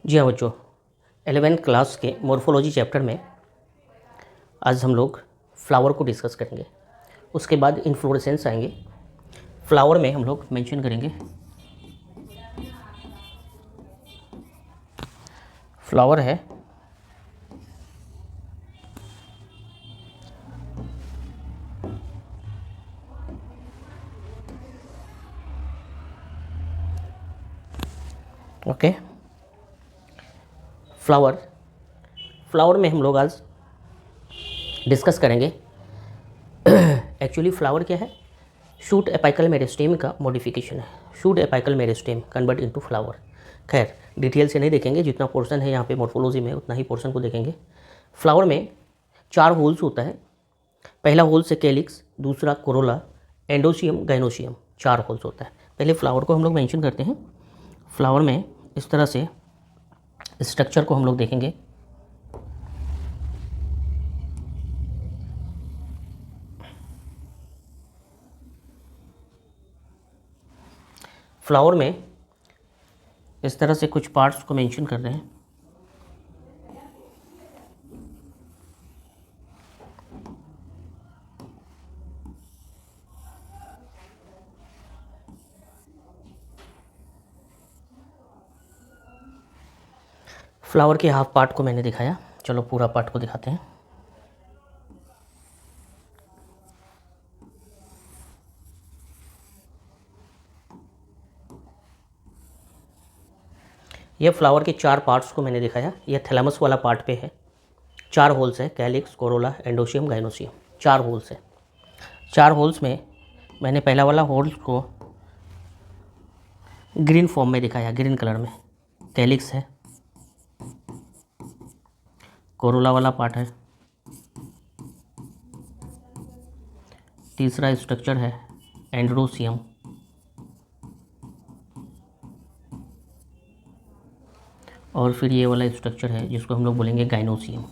जी हाँ बच्चों, 11th class के मॉर्फोलॉजी चैप्टर में आज हम लोग फ्लावर को डिस्कस करेंगे। उसके बाद इन्फ्लोरेसेंस आएंगे। फ्लावर में हम लोग मेंशन करेंगे फ्लावर है ओके। फ्लावर में हम लोग आज डिस्कस करेंगे एक्चुअली फ्लावर क्या है, शूट एपिकल मेरिस्टेम का मॉडिफिकेशन है। Shoot apical meristem convert into flower. खैर डिटेल से नहीं देखेंगे, जितना पोर्शन है यहाँ पे मॉर्फोलॉजी में उतना ही पोर्शन को देखेंगे। फ्लावर में 4 होल्स होता है। पहला होल्स है कैलिक्स, दूसरा कोरोला, एंडोसियम, गाइनोसियम। 4 होल्स होता है। पहले फ्लावर को हम लोग मेंशन करते हैं। फ्लावर में इस तरह से स्ट्रक्चर को हम लोग देखेंगे। फ्लावर में इस तरह से कुछ पार्ट्स को मेंशन कर रहे हैं। फ्लावर के हाफ पार्ट को मैंने दिखाया, चलो पूरा पार्ट को दिखाते हैं। यह फ्लावर के 4 पार्ट्स को मैंने दिखाया। यह थैलेमस वाला पार्ट पे है। 4 होल्स है, कैलिक्स, कोरोला, एंडोसियम, गाइनोसियम। 4 होल्स है। 4 होल्स में मैंने पहला वाला होल्स को ग्रीन फॉर्म में दिखाया, ग्रीन कलर में। कैलिक्स है, कोरोला वाला पार्ट है, तीसरा स्ट्रक्चर है एंडोसियम, और फिर ये वाला स्ट्रक्चर है जिसको हम लोग बोलेंगे gynoecium.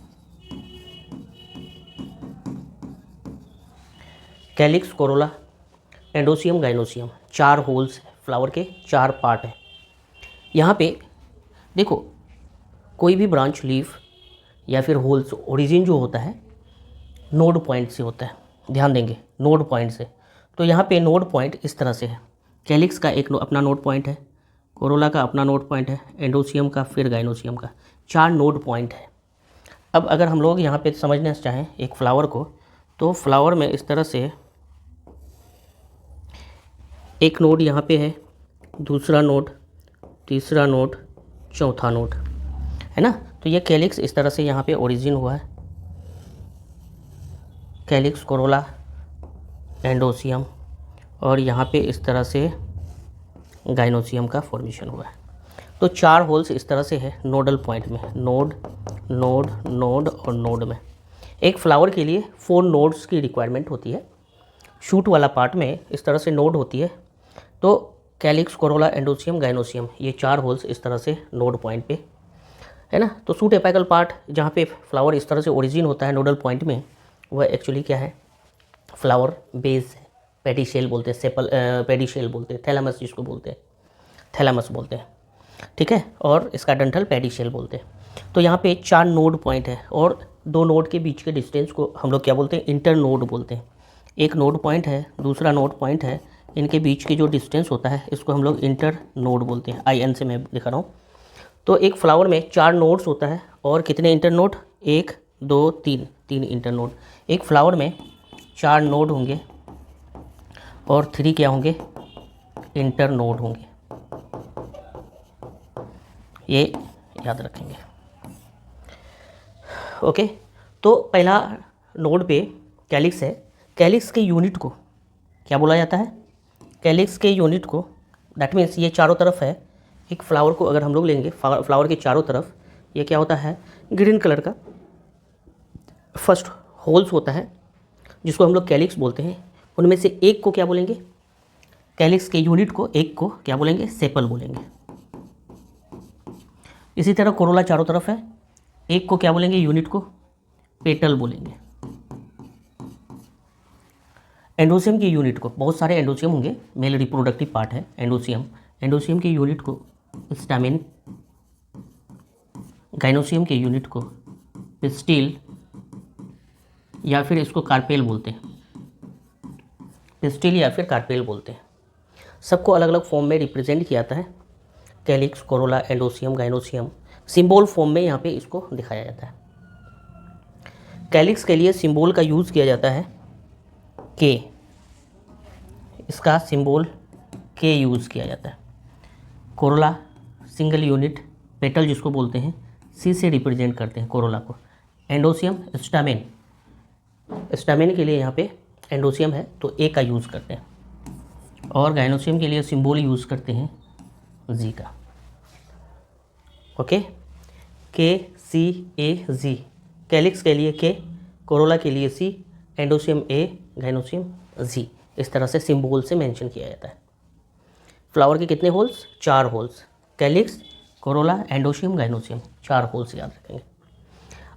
Calyx, Corolla, एंडोसियम, gynoecium, 4 holes है। फ्लावर के 4 पार्ट हैं। यहाँ पे देखो, कोई भी ब्रांच, लीफ या फिर होल्स, ओरिजिन जो होता है नोड पॉइंट से होता है। ध्यान देंगे, नोड पॉइंट से। तो यहाँ पे नोड पॉइंट इस तरह से है। कैलिक्स का एक अपना नोड पॉइंट है, कोरोला का अपना नोड पॉइंट है, एंडोसियम का, फिर गाइनोसियम का। 4 नोड पॉइंट है। अब अगर हम लोग यहाँ पे समझना चाहें एक फ्लावर को, तो फ्लावर में इस तरह से एक नोड यहाँ पे है, दूसरा नोड, तीसरा नोड, चौथा नोड, है ना। तो ये कैलिक्स इस तरह से यहाँ पे ओरिजिन हुआ है। कैलिक्स, कोरोला, एंडोसियम, और यहाँ पे इस तरह से गाइनोसियम का फॉर्मेशन हुआ है। तो 4 होल्स इस तरह से है नोडल पॉइंट में, नोड, नोड, नोड और नोड में। एक फ्लावर के लिए 4 नोड्स की रिक्वायरमेंट होती है। शूट वाला पार्ट में इस तरह से नोड होती है। तो कैलिक्स, कोरोला, एंडोसियम, गाइनोसियम, ये 4 होल्स इस तरह से नोड पॉइंट पे है ना। तो शूट एपिकल पार्ट जहाँ पे फ्लावर इस तरह से ओरिजिन होता है नोडल पॉइंट में, वह एक्चुअली क्या है, फ्लावर बेस है। पेडिशेल बोलते हैं, सेपल पेडिशेल बोलते हैं, थैलेमस जिसको बोलते हैं, थैलेमस बोलते हैं, ठीक है। और इसका डंठल पेडिशेल बोलते हैं। तो यहाँ पे 4 नोड पॉइंट है, और 2 नोड के बीच के डिस्टेंस को हम लोग क्या बोलते हैं, इंटर नोड बोलते हैं। एक नोड पॉइंट है, दूसरा नोड पॉइंट है, इनके बीच की जो डिस्टेंस होता है इसको हम लोग इंटर नोड बोलते हैं। IN से मैं दिखा रहा हूँ। तो एक फ्लावर में 4 नोड्स होता है, और कितने इंटर नोड, 1, 2, 3 इंटर नोड। एक फ्लावर में 4 नोड होंगे और 3 क्या होंगे, इंटर नोड होंगे। ये याद रखेंगे, ओके। तो पहला नोड पे कैलिक्स है। कैलिक्स के यूनिट को क्या बोला जाता है, कैलिक्स के यूनिट को, दैट मीन्स ये चारों तरफ है। एक फ्लावर को अगर हम लोग लेंगे, फ्लावर के चारों तरफ ये क्या होता है, ग्रीन कलर का फर्स्ट होल्स होता है जिसको हम लोग कैलिक्स बोलते हैं। उनमें से एक को क्या बोलेंगे, कैलिक्स के यूनिट को, एक को क्या बोलेंगे, सेपल बोलेंगे। इसी तरह कोरोला चारों तरफ है, एक को क्या बोलेंगे, यूनिट को पेटल बोलेंगे। एंडोसियम की यूनिट को, बहुत सारे एंडोसियम होंगे, मेल रिप्रोडक्टिव पार्ट है एंडोसियम। एंडोसियम की यूनिट को स्टैमेन गाइनोसियम के यूनिट को पिस्टिल या फिर इसको कार्पेल बोलते हैं, पिस्टिल या फिर कार्पेल बोलते हैं। सबको अलग अलग फॉर्म में रिप्रेजेंट किया जाता है, calyx, Corolla, एंडोसियम, gynoecium. Symbol form में यहाँ पे इसको दिखाया जाता है। कैलिक्स के लिए सिंबल का यूज़ किया जाता है के, इसका सिंबल के यूज़ किया जाता है। कोरोला सिंगल यूनिट पेटल जिसको बोलते हैं, सी से रिप्रेजेंट करते हैं कोरोला को। एंडोसियम स्टामेन, स्टामेन के लिए यहाँ पे एंडोसियम है तो ए का यूज़ करते हैं। और गाइनोसियम के लिए सिंबल यूज़ करते हैं जी का। ओके, के सी ए जी। कैलिक्स के लिए के, कोरोला के लिए सी, एंडोसियम ए, गाइनोसियम जी। इस तरह से सिंबल से मेंशन किया जाता है। फ्लावर के कितने holes? 4 holes. Calyx, Corolla, एंडोसियम, gynoecium, 4 holes याद रखेंगे।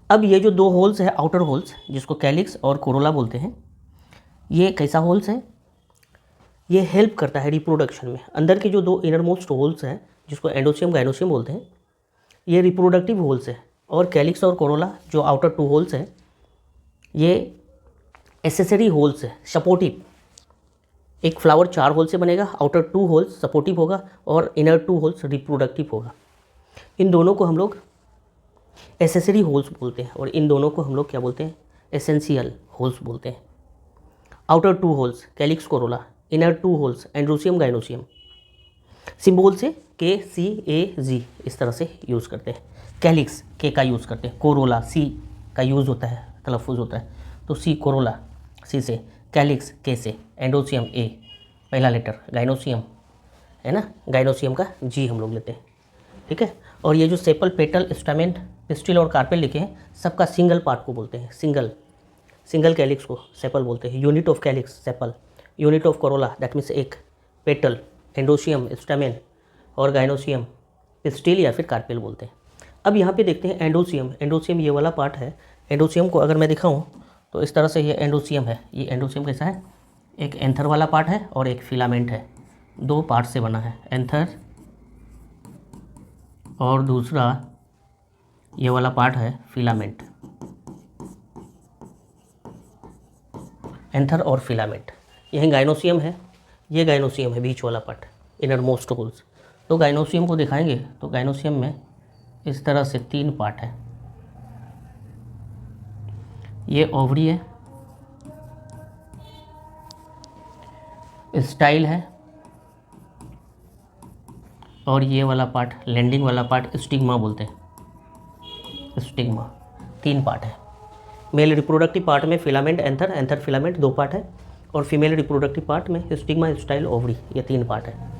अब ये जो 2 होल्स है, आउटर होल्स, जिसको कैलिक्स और कोरोला बोलते हैं, ये कैसा होल्स है? ये हेल्प करता है रिप्रोडक्शन में। अंदर के जो 2 इनर मोस्ट होल्स हैं, जिसको एंडोसियम, गाइनोसियम बोलते हैं, ये रिप्रोडक्टिव होल्स है। और कैलिक्स और कोरोला जो आउटर 2 होल्स हैं, ये एसेसरी होल्स है, सपोर्टिव। एक फ्लावर 4 होल से बनेगा, आउटर 2 होल्स सपोर्टिव होगा और इनर 2 होल्स रिप्रोडक्टिव होगा। इन दोनों को हम लोग एसेसरी होल्स बोलते हैं और इन दोनों को हम लोग क्या बोलते हैं? एसेंशियल होल्स बोलते हैं। Outer 2 holes calyx, Corolla, inner 2 holes एंडोसियम, gynoecium. Symbol से के सी ए जी इस तरह से यूज़ करते हैं। कैलिक्स के का यूज़ करते हैं, कोरोला सी का यूज़ होता है, तलफ़ुज़ होता है, तो सी कोरोला सी से, कैलिक्स के से, एंडोसियम ए पहला लेटर, गाइनोसियम है ना, गाइनोसियम का जी हम लोग लेते हैं। ठीक है। और ये जो सेपल, पेटल, स्टामेन, पिस्टिल और कार्पेल लिखे हैं, सबका सिंगल पार्ट को बोलते हैं, सिंगल कैलिक्स को सेपल बोलते हैं। Unit of calyx sepal, unit of Corolla that means एक, पेटल, एंडोसियम, स्टामेन और गाइनोसियम पिस्टिल या फिर कार्पेल बोलते हैं। अब यहाँ पे देखते हैं एंडोसियम। एंडोसियम ये वाला पार्ट है। एंडोसियम को अगर मैं दिखाऊं तो इस तरह से ये एंडोसियम है। ये एंडोसियम कैसा है? एक एंथर वाला पार्ट है और एक फिलामेंट है, 2 पार्ट से बना है, एंथर और दूसरा ये वाला पार्ट है फिलामेंट। एंथर और फिलामेंट, यही गाइनोसियम है, ये गाइनोसियम है, बीच वाला पार्ट, इनर मोस्ट होल्स। तो गाइनोसियम को दिखाएंगे तो गाइनोसियम में इस तरह से 3 पार्ट है। ये ओवरी है, स्टाइल है और ये वाला पार्ट, लैंडिंग वाला पार्ट, स्टिग्मा बोलते हैं, स्टिग्मा। 3 पार्ट है। मेल रिप्रोडक्टिव पार्ट में filament, anther, anther filament 2 part है और फीमेल रिप्रोडक्टिव पार्ट में स्टिग्मा, स्टाइल, ओवरी, ये 3 पार्ट है।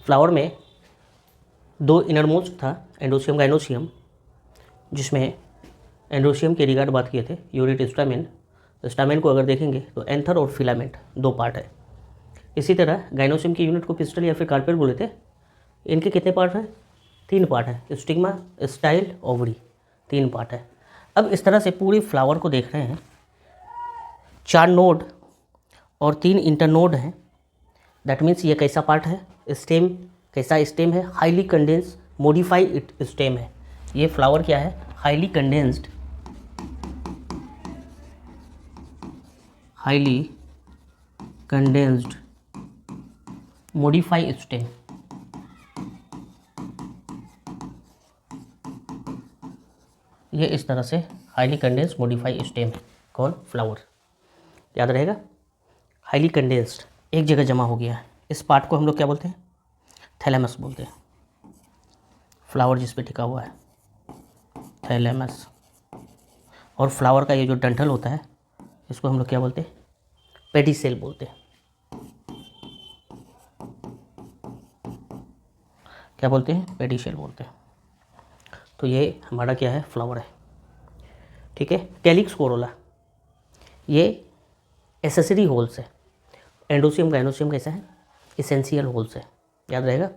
फ्लावर में 2 इनरमोस्ट था, एंडोसियम, गाइनोसियम, जिसमें एंडोसियम के रिगार्ड बात किए थे, यूनिट स्टामेन। स्टामेन को अगर देखेंगे तो एंथर और फिलामेंट 2 पार्ट है। इसी तरह गाइनोसियम की यूनिट को पिस्टल या फिर कार्पेल बोले थे। इनके कितने पार्ट हैं? 3 पार्ट है, स्टिग्मा, स्टाइल, ओवरी, 3 पार्ट है। अब इस तरह से पूरी फ्लावर को देख रहे हैं, 4 नोड और 3 इंटरनोड हैं। दैट मीन्स ये कैसा पार्ट है? स्टेम। कैसा स्टेम है? हाईली कंडेंस मॉडिफाइड स्टेम है। ये फ्लावर क्या है? Highly condensed, highly condensed modify stem. ये इस तरह से हाईली कंडेंस्ड मॉडिफाई स्टेम है। कौन? फ्लावर। याद रहेगा, हाईली कंडेंस्ड, एक जगह जमा हो गया है। इस पार्ट को हम लोग क्या बोलते हैं? थैलेमस बोलते हैं। फ्लावर जिस पे टिका हुआ है, थैलेमस। और फ्लावर का ये जो डंठल होता है, इसको हम लोग क्या बोलते हैं? पेडिसेल बोलते हैं। क्या बोलते हैं? पेडिसेल बोलते हैं। तो ये हमारा क्या है? फ्लावर है। ठीक है। कैलिक्स, कोरोला, ये एसेसरी होल्स है। एंडोसियम, गाइनोसियम कैसा है? एसेंशियल होल्स है। याद रहेगा,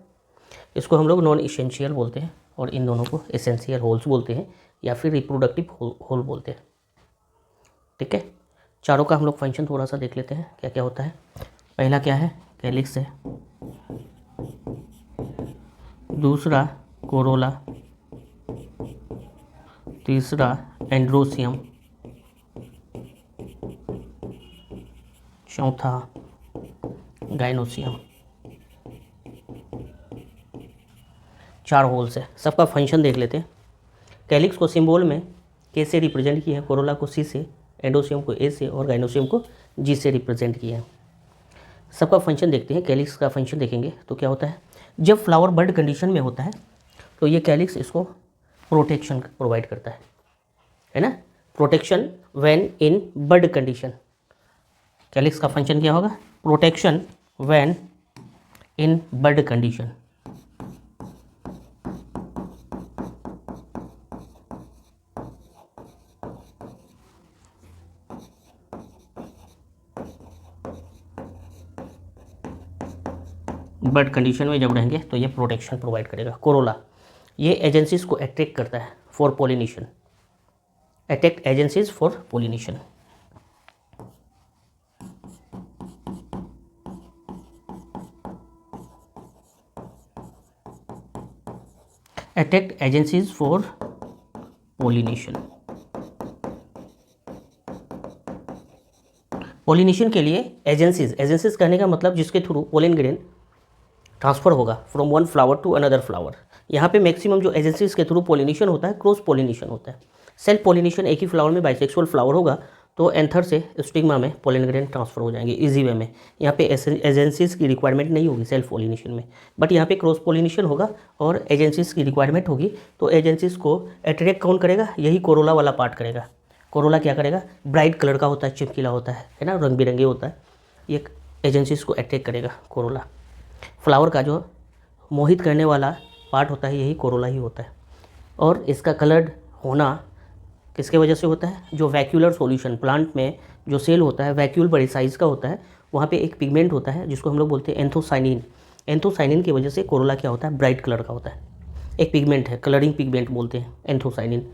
इसको हम लोग नॉन एसेंशियल बोलते हैं और इन दोनों को एसेंशियल होल्स बोलते हैं या फिर रिप्रोडक्टिव होल बोलते हैं। ठीक है। चारों का हम लोग फंक्शन थोड़ा सा देख लेते हैं क्या क्या होता है। पहला क्या है, कैलिक्स है, दूसरा कोरोला, तीसरा एंड्रोसियम, चौथा गाइनोसियम। 4 होल्स है, सबका फंक्शन देख लेते हैं। कैलिक्स को सिंबल में के से रिप्रेजेंट किया है, कोरोला को सी से, एंडोसियम को ए से और गाइनोसियम को जी से रिप्रेजेंट किया है। सबका फंक्शन देखते हैं। कैलिक्स का फंक्शन देखेंगे तो क्या होता है, जब फ्लावर बड कंडीशन में होता है तो ये कैलिक्स इसको प्रोटेक्शन प्रोवाइड करता है ना, protection when in bud condition. Calyx का फंक्शन क्या होगा, protection when in bud condition. Bud condition में जब रहेंगे तो ये प्रोटेक्शन प्रोवाइड करेगा। कोरोला ये एजेंसीज को अट्रैक्ट करता है for pollination, attract agencies for pollination. Attract agencies for pollination. Pollination के लिए एजेंसीज, एजेंसीज कहने का मतलब जिसके थ्रू पोलन ग्रेन ट्रांसफ़र होगा from one flower to another flower. यहाँ पे मैक्सिमम जो एजेंसीज के थ्रू पोलिनेशन होता है क्रॉस पोलिनेशन होता है। सेल्फ पोलिनेशन एक ही फ्लावर में बाइसेक्सुअल फ्लावर होगा तो एंथर से स्टिग्मा में पोलन ग्रेन ट्रांसफ़र हो जाएंगे इजी वे में। यहाँ पे एजेंसीज की रिक्वायरमेंट नहीं होगी सेल्फ पोलिनेशन में, बट यहाँ पे क्रॉस पोलिनेशन होगा और एजेंसीज की रिक्वायरमेंट होगी। तो एजेंसीज को अट्रैक्ट कौन करेगा, यही कोरोला वाला पार्ट करेगा। कोरोला क्या करेगा, ब्राइट कलर का होता है, चिपकीला होता है ना, रंग बिरंगे होता है, ये एजेंसीज को अट्रैक्ट करेगा कोरोला। फ्लावर का जो मोहित करने वाला पार्ट होता है यही कोरोला ही होता है। और इसका कलर्ड होना किसके वजह से होता है, जो वैक्यूलर सॉल्यूशन प्लांट में जो सेल होता है वैक्यूल बड़े साइज़ का होता है, वहाँ पे एक पिगमेंट होता है जिसको हम लोग बोलते हैं एंथोसाइनिन। एंथोसाइनिन की वजह से कोरोला क्या होता है, ब्राइट कलर का होता है। एक पिगमेंट है, कलरिंग पिगमेंट बोलते हैं एंथोसाइनिन,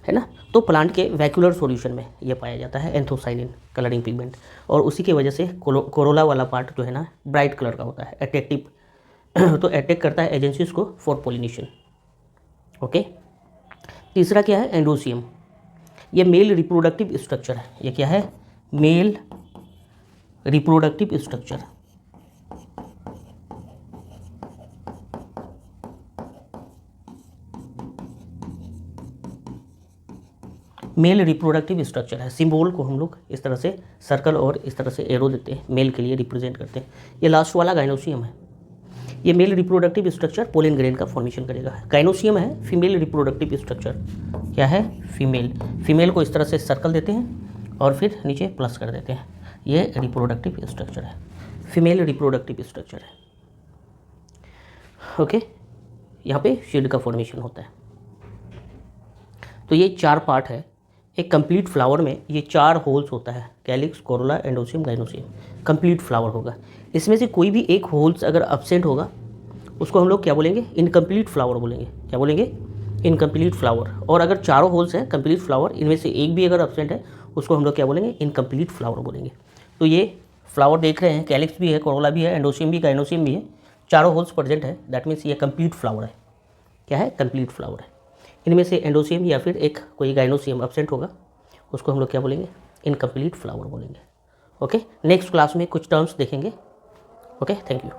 है ना। तो प्लांट के वैक्यूलर सॉल्यूशन में ये पाया जाता है एंथोसाइनिन कलरिंग पिगमेंट, और उसी की वजह से कोरोला वाला पार्ट जो है ना ब्राइट कलर का होता है, अट्रैक्टिव तो अटैक करता है एजेंसीज को फॉर पोलिनेशन। ओके, तीसरा क्या है, एंडोसियम। ये मेल रिप्रोडक्टिव स्ट्रक्चर है। ये क्या है, male reproductive structure. Male reproductive structure है। सिंबल को हम लोग इस तरह से सर्कल और इस तरह से एरो देते हैं, मेल के लिए रिप्रेजेंट करते हैं। ये लास्ट वाला गाइनोसियम है। ये male reproductive structure pollen grain का फॉर्मेशन करेगा। गाइनोसियम है फीमेल रिप्रोडक्टिव स्ट्रक्चर। क्या है, फीमेल। फीमेल को इस तरह से सर्कल देते हैं और फिर नीचे प्लस कर देते हैं। ये रिप्रोडक्टिव स्ट्रक्चर है, फीमेल रिप्रोडक्टिव स्ट्रक्चर है। ओके, यहाँ पे शील्ड का फॉर्मेशन होता है। तो ये 4 पार्ट है एक कंप्लीट फ्लावर में। ये 4 होल्स होता है, calyx, Corolla, एंडोसियम, gynoecium. Complete flower होगा। इसमें से कोई भी एक होल्स अगर अब्सेंट होगा उसको हम लोग क्या बोलेंगे, इनकम्प्लीट फ्लावर बोलेंगे। क्या बोलेंगे, इनकम्प्लीट फ्लावर। और अगर चारों होल्स हैं कंप्लीट फ्लावर, इनमें से एक भी अगर अब्सेंट है उसको हम लोग क्या बोलेंगे, इनकम्प्लीट फ्लावर बोलेंगे। तो ये फ्लावर देख रहे हैं, कैलिक्स भी है, कोरोला भी है, एंडोसियम भी, गाइनोसियम भी है, चारों होल्स प्रेजेंट है, दैट मीन्स ये कंप्लीट फ्लावर है। क्या है, कंप्लीट फ्लावर है। इनमें से एंडोसियम या फिर एक कोई गाइनोसियम अब्सेंट होगा उसको हम लोग क्या बोलेंगे, इनकम्प्लीट फ्लावर बोलेंगे। ओके, नेक्स्ट क्लास में कुछ टर्म्स देखेंगे। Okay, thank you.